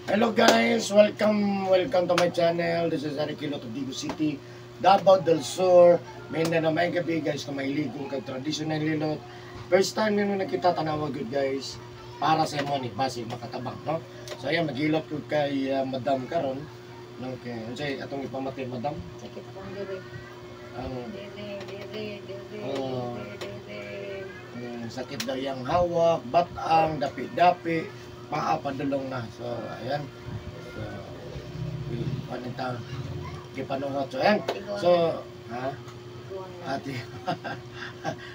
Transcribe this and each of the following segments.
Hello guys, welcome to my channel. This is Eric Hilot of Digo City, Davao del Sur. Mindanao may gabi guys na mailigo kag traditional hilot. First time nyo nakita tanawa good guys. Para sa mo ni base makatabang, no? So ayan maghilot ko kay Madam karon. No, kay unsay atong ipamati Madam? Sakit akong diri. Ang Diri. sakit daw yang hawak, batang, dapi-dapi, paa padulong na. So ayan. So panita gipanuhot. So ayan. So ha? Ati.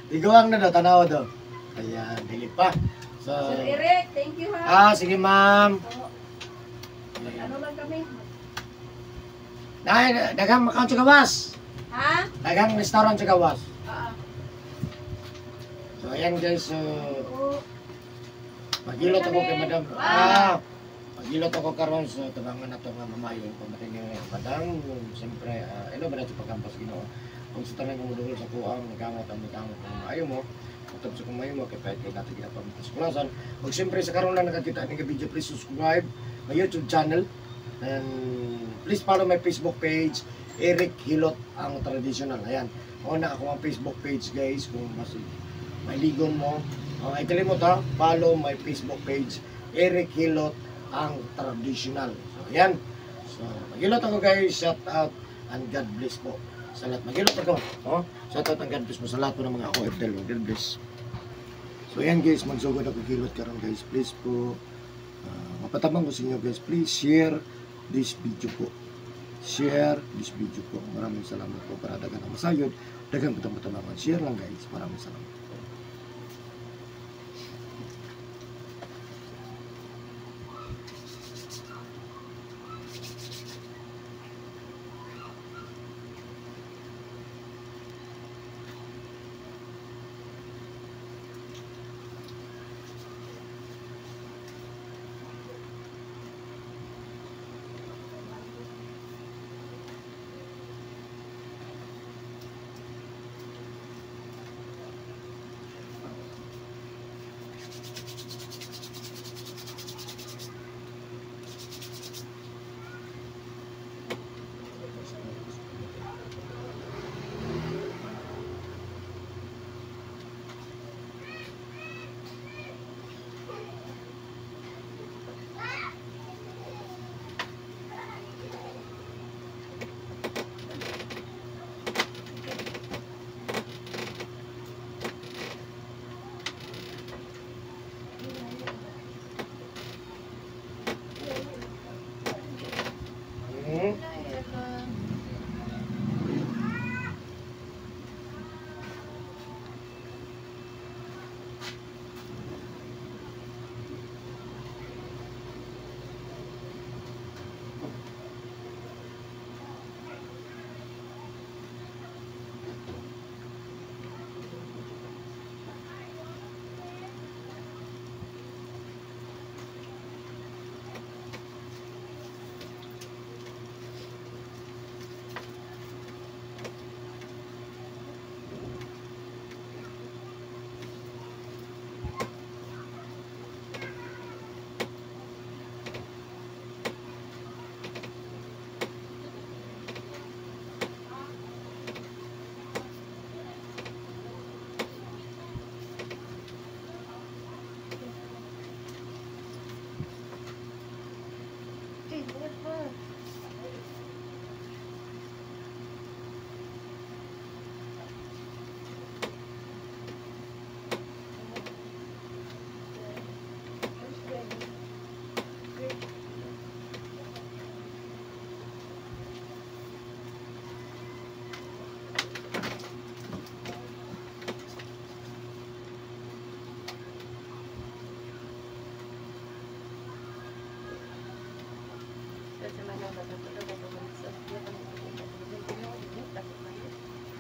Tiguang na daw tanaw daw. Ayan, dili pa. So Sir Eric, thank you ha. sige ma'am. Ano lang kami? Dagang makaon sa gawas. Ha? Dagang restaurant sa gawas. Ah. So ayan guys, Oo. magilot ako kay Madam. Magilot ako karon sa tabangan nato nga mamayon pamating ni Madam. Siyempre, ano ba nato pagkampas Ginoo? Kung sa tanan mo duol sa kuang nagamot ang nagamot kung maayo mo, utab sa kung maayo mo kay pwede natin ginapamitas kulasan. Ug siyempre sa karon lang nakakita ning video, please subscribe my YouTube channel and please follow my Facebook page, Eric Hilot ang traditional. Ayan. Una ako ang Facebook page guys kung mas maligon mo. Ay kalimot ha, follow my Facebook page, Eric Hilot ang traditional. So ayan. So magilot ako guys, shout out and God bless po. Sa lahat magilot ako. Oh, shout out and God bless po sa lahat po ng mga OFW. God bless. So ayan guys, magsugod ako gilot karon guys. Please po, mapatabang ko sa inyo guys. Please share this video po. Share this video po. Maraming salamat po para dagan ang masayod. Dagan patang-patangan. Share lang guys. Maraming salamat.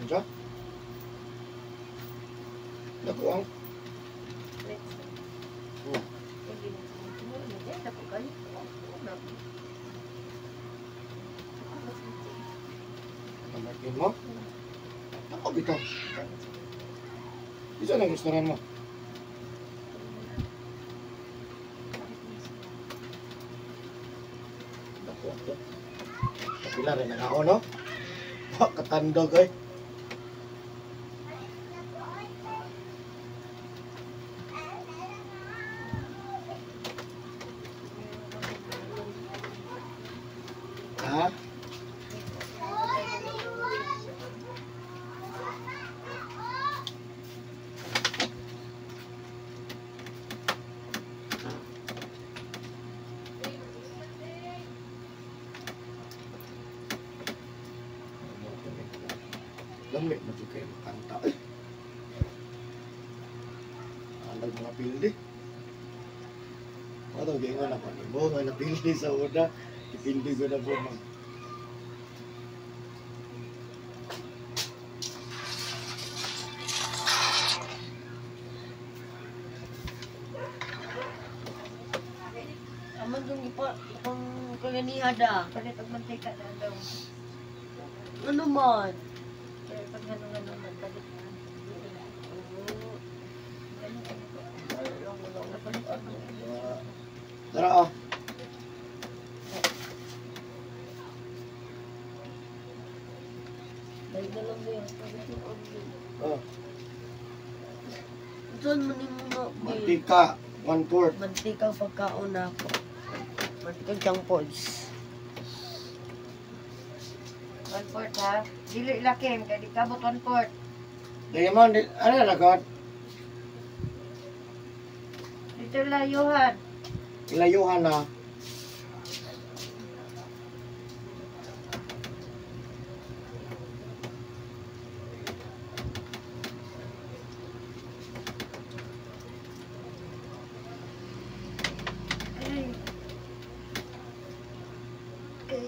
Diyan? Nakuang? Pamakin mo? Ako bito. Isa na gustuhan mo. Kapila rin ang ako, no? Katandog, eh. Ha? Lamig na juga yung kanta. Alag mga pildi. Ano, gaya nga naman. Ibo nga napildi sa una. Ipildi ko na po mag. Aman dun ipa kung kaganihada. Palit ang mantika na daw. Ano man? Kaya pag ano-ano man, palit na. Tara, oh. Dahil na lang yan. Oh. Saan man yung mga Mantika, 1/4. mantikang pagkaon na ako. Mantikang tiyangpods. 1/4 ha. Dili lakim, kaya di kabot 1/4. Dahil mo, ano na lagot? Dito layuhan. Ilayuhan na. Ay. Okay.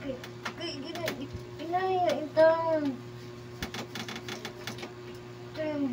Okay. Okay, gina. Inaya, intang. Intang.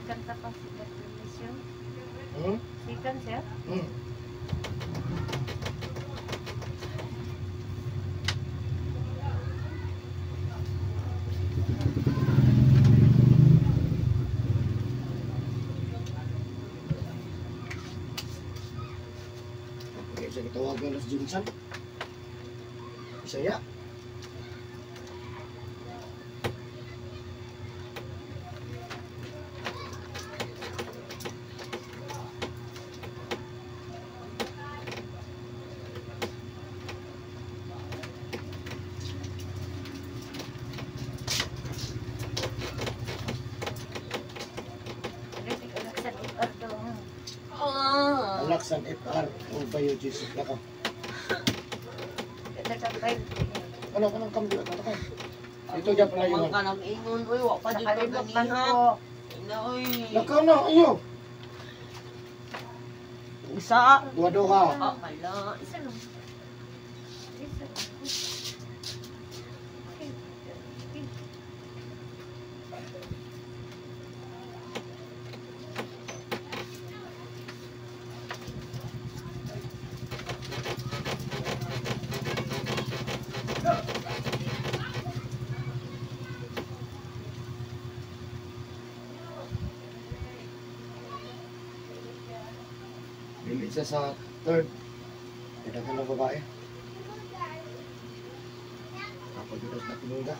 Kanta pa si Permission. Hmm? Sikan siya? Hmm. Okay, so itawagan na si Jinsan. Isaya. Kasi alaksan ifar daw. Alaksan FR. O ba yung Jesus na ka? Nagkakain. Ano ka ng kambi? Ano ka? Ito dyan pala yun. Ka nang ingon, uy, wak pa Sa dito kalibot man ganiha. ko. Ina, uy. Lakaw na, ayo. Isa. Dua-duha. Ah, hala. Isa lang. Isa lang. Dili siya sa third. Kita ka ng babae. Kapag ito sa pinungga.